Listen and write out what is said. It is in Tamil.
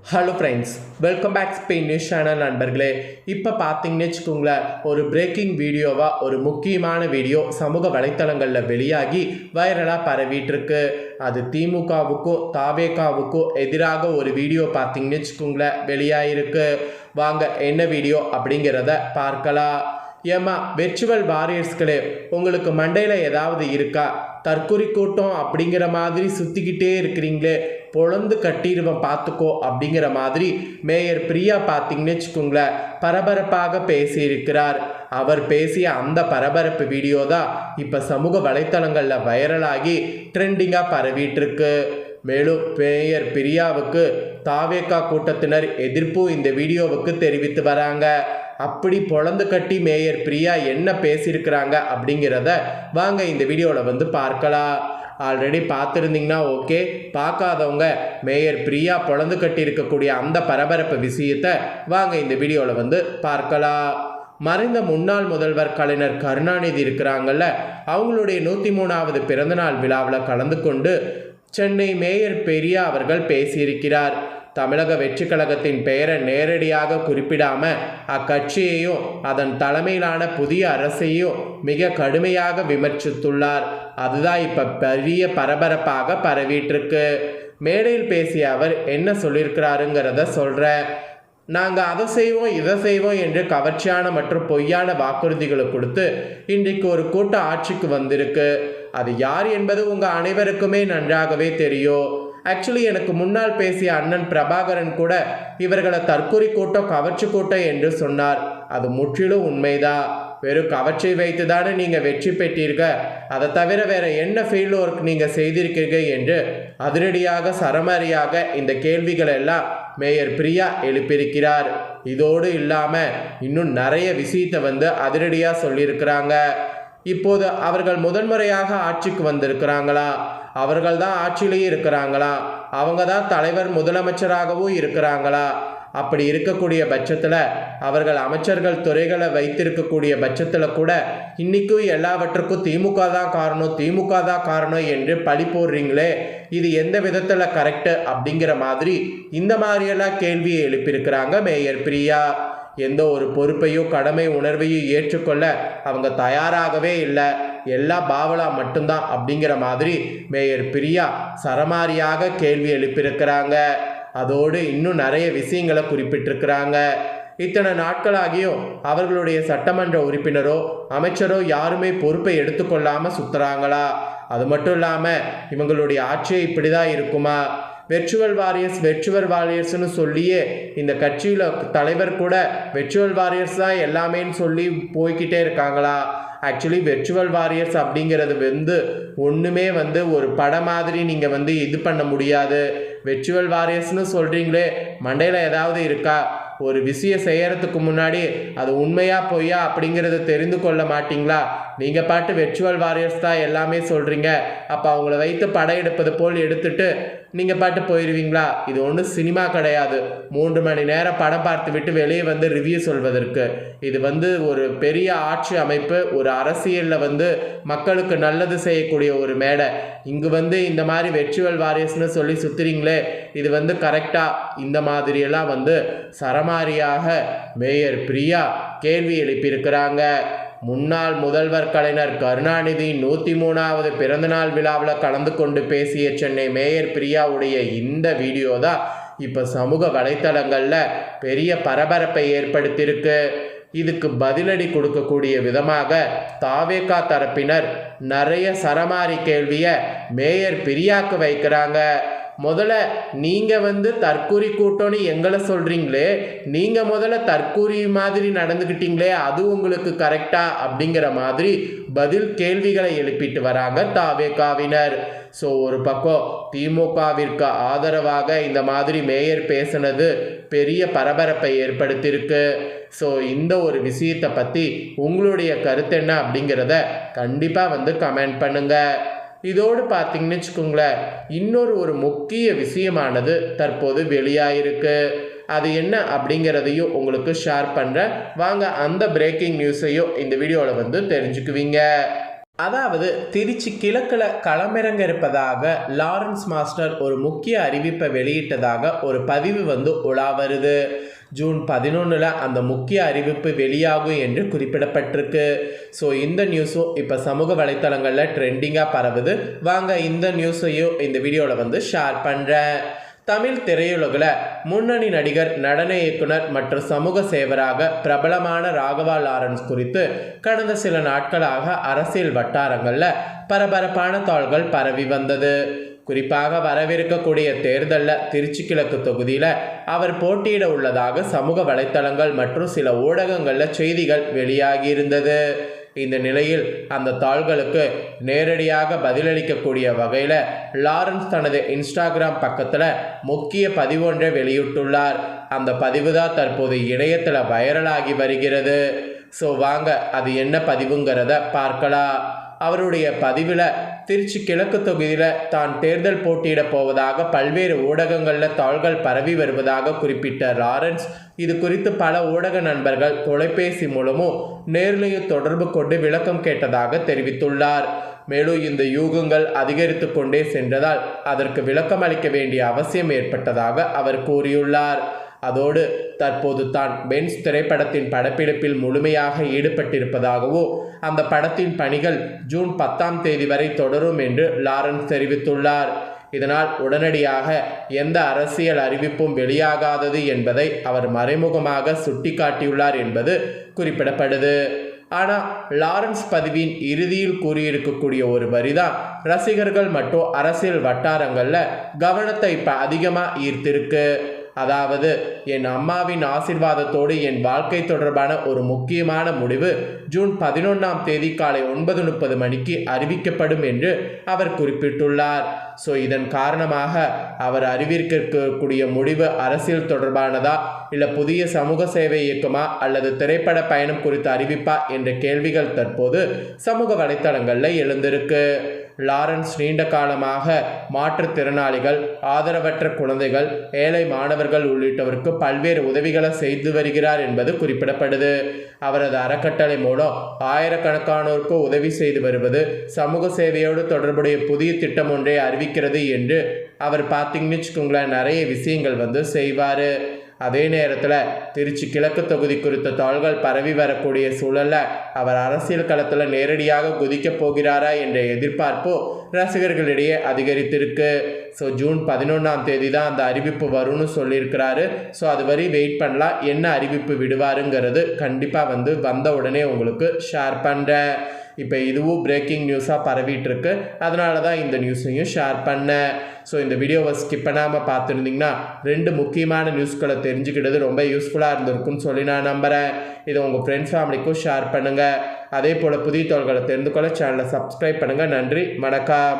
Hello friends, welcome back Spain news channel நண்பர்களே. இப்போ பார்த்தீங்கன்னு வச்சுக்கோங்களேன், ஒரு பிரேக்கிங் வீடியோவாக ஒரு முக்கியமான வீடியோ சமூக வலைத்தளங்களில் வெளியாகி வைரலாக பரவிட்டுருக்கு. அது திமுகவுக்கும் தாவேகாவுக்கும் எதிராக ஒரு வீடியோ பார்த்தீங்கன்னு வச்சுக்கோங்களேன் வெளியாகிருக்கு. வாங்க என்ன வீடியோ அப்படிங்கிறத பார்க்கலாம். ஏமா வெர்ச்சுவல் வாரியர்ஸ்களே, உங்களுக்கு மண்டையில் ஏதாவது இருக்கா? தற்கொலை கூட்டம் அப்படிங்கிற மாதிரி சுற்றிக்கிட்டே இருக்கிறீங்களே, பொழந்து கட்டிடுவேன் பார்த்துக்கோ அப்படிங்கிற மாதிரி மேயர் பிரியா பார்த்தீங்கன்னு வச்சுக்கோங்களேன் பரபரப்பாக பேசியிருக்கிறார். அவர் பேசிய அந்த பரபரப்பு வீடியோ தான் இப்போ சமூக வலைத்தளங்களில் வைரலாகி ட்ரெண்டிங்காக பரவிட்டுருக்கு. மேலும் மேயர் பிரியாவுக்கு தாவேகா கூட்டத்தினர் எதிர்ப்பு இந்த வீடியோவுக்கு தெரிவித்து வராங்க. அப்படி பொழந்து கட்டி மேயர் பிரியா என்ன பேசியிருக்கிறாங்க அப்படிங்கிறத வாங்க இந்த வீடியோவில் பார்க்கலாம். ஆல்ரெடி பார்த்துருந்தீங்கன்னா ஓகே, பார்க்காதவங்க மேயர் பிரியா பொழந்து கட்டி இருக்கக்கூடிய அந்த பரபரப்பு விஷயத்தை வாங்க இந்த வீடியோவில் பார்க்கலாம். மறைந்த முன்னாள் முதல்வர் கலைஞர் கருணாநிதி இருக்கிறாங்கல்ல, அவங்களுடைய 103வது பிறந்தநாள் விழாவில் கலந்து கொண்டு சென்னை மேயர் பிரியா அவர்கள் பேசியிருக்கிறார். தமிழக வெற்றி கழகத்தின் பெயரை நேரடியாக குறிப்பிடாம அக்கட்சியையும் அதன் தலைமையிலான புதிய அரசையும் மிக கடுமையாக விமர்சித்துள்ளார். அதுதான் இப்ப பெரிய பரபரப்பாக பரவிட்டிருக்கு. மேடையில் பேசிய அவர் என்ன சொல்லியிருக்கிறாருங்கிறத சொல்றேன். நாங்கள் அதை செய்வோம் இதை செய்வோம் என்று கவர்ச்சியான மற்றும் பொய்யான வாக்குறுதிகளை கொடுத்து இன்றைக்கு ஒரு கூட்டம் ஆட்சிக்கு வந்திருக்கு. அது யார் என்பது உங்கள் அனைவருக்குமே நன்றாகவே தெரியும். ஆக்சுவலி எனக்கு முன்னால் பேசிய அண்ணன் பிரபாகரன் கூட இவர்களை தற்கொலை கூட்டம் கவர்ச்சி கூட்டம் என்று சொன்னார். அது முற்றிலும் உண்மைதான். வெறும் கவர்ச்சி வைத்து தானே நீங்கள் வெற்றி பெற்றீர்க, அதை தவிர வேற என்ன ஃபீல்டு ஒர்க் நீங்கள் செய்திருக்கீர்கள் என்று அதிரடியாக சரமாரியாக இந்த கேள்விகள் எல்லாம் மேயர் பிரியா எழுப்பியிருக்கிறார். இதோடு இல்லாமல் இன்னும் நிறைய விஷயத்தை அதிரடியாக சொல்லியிருக்கிறாங்க. இப்போது அவர்கள் முதன்முறையாக ஆட்சிக்கு வந்திருக்கிறாங்களா, அவர்கள் தான் ஆட்சியிலேயே இருக்கிறாங்களா, அவங்க தான் தலைவர் முதலமைச்சராகவும் இருக்கிறாங்களா? அப்படி இருக்கக்கூடிய பட்சத்தில் அவர்கள் அமைச்சர்கள் துறைகளை வைத்திருக்கக்கூடிய பட்சத்தில் கூட இன்றைக்கும் எல்லாவற்றுக்கும் திமுக தான் காரணம் திமுக தான் காரணம் என்று பழி போடுறீங்களே, இது எந்த விதத்தில் கரெக்டு அப்படிங்கிற மாதிரி இந்த மாதிரியெல்லாம் கேள்வியை எழுப்பியிருக்கிறாங்க மேயர் பிரியா. எந்த ஒரு பொறுப்பையும் கடமை உணர்வையும் ஏற்றுக்கொள்ள அவங்க தயாராகவே இல்லை, எல்லாம் பாவலா மட்டும்தான் அப்படிங்கிற மாதிரி மேயர் பிரியா சரமாரியாக கேள்வி எழுப்பியிருக்கிறாங்க. அதோடு இன்னும் நிறைய விஷயங்களை குறிப்பிட்டிருக்கிறாங்க. இத்தனை நாட்களாகியும் அவர்களுடைய சட்டமன்ற உறுப்பினரோ அமைச்சரோ யாருமே பொறுப்பை எடுத்துக்கொள்ளாமல் சுற்றுறாங்களா? அது மட்டும் இல்லாமல் இவங்களுடைய ஆட்சியை இப்படி தான் இருக்குமா? வெர்ச்சுவல் வாரியர்ஸ்னு சொல்லியே இந்த கட்சியில் தலைவர் கூட வெர்ச்சுவல் வாரியர்ஸ் தான் எல்லாமேன்னு சொல்லி போய்கிட்டே இருக்காங்களா? ஆக்சுவலி வெர்ச்சுவல் வாரியர்ஸ் அப்படிங்கிறது ஒன்றுமே ஒரு படம் மாதிரி நீங்கள் இது பண்ண முடியாது. வெர்ச்சுவல் வாரியர்ஸ்னு சொல்கிறீங்களே, மண்டையில் ஏதாவது இருக்கா? ஒரு விஷயம் செய்யறதுக்கு முன்னாடி அது உண்மையா பொய்யா அப்படிங்கிறத தெரிந்து கொள்ள மாட்டீங்களா? நீங்கள் பாட்டு வெர்ச்சுவல் வாரியர்ஸ் தான் எல்லாமே சொல்கிறீங்க, அப்போ அவங்கள வைத்து படையெடுப்பது போல் எடுத்துட்டு நீங்கள் பாட்டு போயிடுவீங்களா? இது ஒன்றும் சினிமா கிடையாது. 3 மணி நேரம் படம் பார்த்து விட்டு வெளியே ரிவ்யூ சொல்வதற்கு இது ஒரு பெரிய ஆட்சி அமைப்பு, ஒரு அரசியலில் மக்களுக்கு நல்லது செய்யக்கூடிய ஒரு மேடை. இங்கு இந்த மாதிரி வெர்ச்சுவல் வாரியர்ஸ்னு சொல்லி சுற்றுறீங்களே, இது கரெக்டாக? இந்த மாதிரியெல்லாம் சரமாரியாக மேயர் பிரியா கேள்வி எழுப்பியிருக்கிறாங்க. முன்னாள் முதல்வர் கலைஞர் கருணாநிதி 103வது பிறந்தநாள் விழாவில் கலந்து கொண்டு பேசிய சென்னை மேயர் பிரியாவுடைய இந்த வீடியோ தான் இப்போ சமூக வலைத்தளங்களில் பெரிய பரபரப்பை ஏற்படுத்தியிருக்கு. இதுக்கு பதிலடி கொடுக்கக்கூடிய விதமாக தாவேகா தரப்பினர் நிறைய சரமாரி கேள்வியை மேயர் பிரியாவுக்கு வைக்கிறாங்க. முதல்ல நீங்கள் தற்கூரி கூட்டம்னு எங்களை சொல்கிறீங்களே, நீங்கள் முதல்ல தற்கூரி மாதிரி நடந்துக்கிட்டீங்களே, அது உங்களுக்கு கரெக்டா அப்படிங்கிற மாதிரி பதில் கேள்விகளை எழுப்பிட்டு வராங்க தாவேகாவினர். ஸோ ஒரு பக்கம் திமுகவிற்கு ஆதரவாக இந்த மாதிரி மேயர் பேசினது பெரிய பரபரப்பை ஏற்படுத்தியிருக்கு. ஸோ இந்த ஒரு விஷயத்தை பற்றி உங்களுடைய கருத்து என்ன அப்படிங்கிறத கண்டிப்பாக கமெண்ட் பண்ணுங்கள். இதோடு பார்த்தீங்கன்னு வச்சுக்கோங்களேன், இன்னொரு முக்கிய விஷயமானது தற்போது வெளியாயிருக்கு. அது என்ன அப்படிங்கிறதையும் உங்களுக்கு ஷேர் பண்ணுறேன். வாங்க அந்த பிரேக்கிங் நியூஸையும் இந்த வீடியோவில் தெரிஞ்சுக்குவீங்க. அதாவது திருச்சி கிழக்கில் களமிறங்க இருப்பதாக லாரன்ஸ் மாஸ்டர் ஒரு முக்கிய அறிவிப்பை வெளியிட்டதாக ஒரு பதிவு உலா வருது. ஜூன் 11 அந்த முக்கிய அறிவிப்பு வெளியாகும் என்று குறிப்பிடப்பட்டிருக்கு. ஸோ இந்த நியூஸும் இப்போ சமூக வலைத்தளங்களில் ட்ரெண்டிங்காக பரவுது. வாங்க இந்த நியூஸையும் இந்த வீடியோவில் ஷேர் பண்ணுறேன். தமிழ் திரையுலகில் முன்னணி நடிகர், நடன இயக்குனர் மற்றும் சமூக சேவராக பிரபலமான ராகவா லாரன்ஸ் குறித்து கடந்த சில நாட்களாக அரசியல் வட்டாரங்களில் பரபரப்பான தாள்கள் பரவி வந்தது. குறிப்பாக வரவிருக்கக்கூடிய தேர்தலில் திருச்சி கிழக்கு தொகுதியில் அவர் போட்டியிட உள்ளதாக சமூக வலைத்தளங்கள் மற்றும் சில ஊடகங்களில் செய்திகள் வெளியாகியிருந்தது. இந்த நிலையில் அந்த தாள்களுக்கு நேரடியாக பதிலளிக்கக்கூடிய வகையில் லாரன்ஸ் தனது இன்ஸ்டாகிராம் பக்கத்தில் முக்கிய பதிவு ஒன்றை வெளியிட்டுள்ளார். அந்த பதிவு தான் தற்போது இணையத்தில் வைரலாகி வருகிறது. ஸோ வாங்க அது என்ன பதிவுங்கிறத பார்க்கலாம். அவருடைய பதிவில் திருச்சி கிழக்கு தொகுதியில் தான் தேர்தல் போட்டியிட போவதாக பல்வேறு ஊடகங்களில் தாள்கள் பரவி வருவதாக குறிப்பிட்ட லாரன்ஸ் இது குறித்து பல ஊடக நண்பர்கள் தொலைபேசி மூலமும் நேரிலையும் தொடர்பு கொண்டு விளக்கம் கேட்டதாக தெரிவித்துள்ளார். மேலும் இந்த யூகங்கள் அதிகரித்து கொண்டே சென்றதால் அதற்கு விளக்கம் அளிக்க வேண்டிய அவசியம் ஏற்பட்டதாக அவர் கூறியுள்ளார். அதோடு தற்போது தான் பென்ஸ் திரைப்படத்தின் படப்பிடிப்பில் முழுமையாக ஈடுபட்டிருப்பதாகவும் அந்த படத்தின் பணிகள் ஜூன் 10 வரை தொடரும் என்று லாரன்ஸ் தெரிவித்துள்ளார். இதனால் உடனடியாக எந்த அரசியல் அறிவிப்பும் வெளியாகாதது என்பதை அவர் மறைமுகமாக சுட்டிக்காட்டியுள்ளார் என்பது குறிப்பிடப்படுது. ஆனால் லாரன்ஸ் பதிவின் இறுதியில் கூறியிருக்கக்கூடிய ஒரு வரிதான் ரசிகர்கள் மற்றும் அரசியல் வட்டாரங்களில் கவனத்தை இப்போ அதிகமாக ஈர்த்திருக்கு. அதாவது, என் அம்மாவின் ஆசீர்வாதத்தோடு என் வாழ்க்கை தொடர்பான ஒரு முக்கியமான முடிவு ஜூன் 11 காலை 9:30 மணிக்கு அறிவிக்கப்படும் என்று அவர் குறிப்பிட்டுள்ளார். ஸோ இதன் காரணமாக அவர் அறிவிக்கக்கூடிய முடிவு அரசியல் தொடர்பானதா, இல்லை புதிய சமூக சேவை இயக்கமா, அல்லது திரைப்பட பயணம் குறித்த அறிவிப்பா என்ற கேள்விகள் தற்போது சமூக வலைத்தளங்களில் எழுந்திருக்கு. லாரன்ஸ் நீண்ட காலமாக மாற்றுத்திறனாளிகள், ஆதரவற்ற குழந்தைகள், ஏழை மாணவர்கள் உள்ளிட்டவருக்கு பல்வேறு உதவிகளை செய்து வருகிறார் என்பது குறிப்பிடப்படுது. அவரது அறக்கட்டளை மூலம் ஆயிரக்கணக்கானோருக்கு உதவி செய்து வருவது சமூக சேவையோடு தொடர்புடைய புதிய திட்டம் ஒன்றை அறிவிக்கிறது என்று அவர் பார்த்தீங்கன்னு வச்சுக்கோங்களேன், நிறைய விஷயங்கள் செய்வார். அதே நேரத்தில் திருச்சி கிழக்கு தொகுதி குறித்த தாள்கள் பரவி வரக்கூடிய சூழலில் அவர் அரசியல் களத்தில் நேரடியாக குதிக்கப் போகிறாரா என்ற எதிர்பார்ப்பு ரசிகர்களிடையே அதிகரித்திருக்கு. ஸோ ஜூன் 11 தான் அந்த அறிவிப்பு வரும்னு சொல்லியிருக்கிறாரு. ஸோ அது வரை வெயிட் பண்ணலாம். என்ன அறிவிப்பு விடுவாருங்கிறது கண்டிப்பாக வந்த உடனே உங்களுக்கு ஷேர் பண்ணுறேன். இப்போ இதுவும் பிரேக்கிங் நியூஸாக பரவிட்டுருக்கு. அதனால தான் இந்த நியூஸையும் ஷேர் பண்ணேன். ஸோ இந்த வீடியோவை ஸ்கிப் பண்ணாமல் பார்த்துருந்தீங்கன்னா 2 முக்கியமான நியூஸ்களை தெரிஞ்சுக்கிட்டது ரொம்ப யூஸ்ஃபுல்லாக இருந்திருக்குன்னு சொல்லி நான் நம்புகிறேன். இதை உங்கள் ஃப்ரெண்ட்ஸ் ஃபேமிலிக்கும் ஷேர் பண்ணுங்கள். அதே போல் புதிய தகவல்களை தெரிந்து கொள்ள சேனலை சப்ஸ்கிரைப் பண்ணுங்கள். நன்றி, வணக்கம்.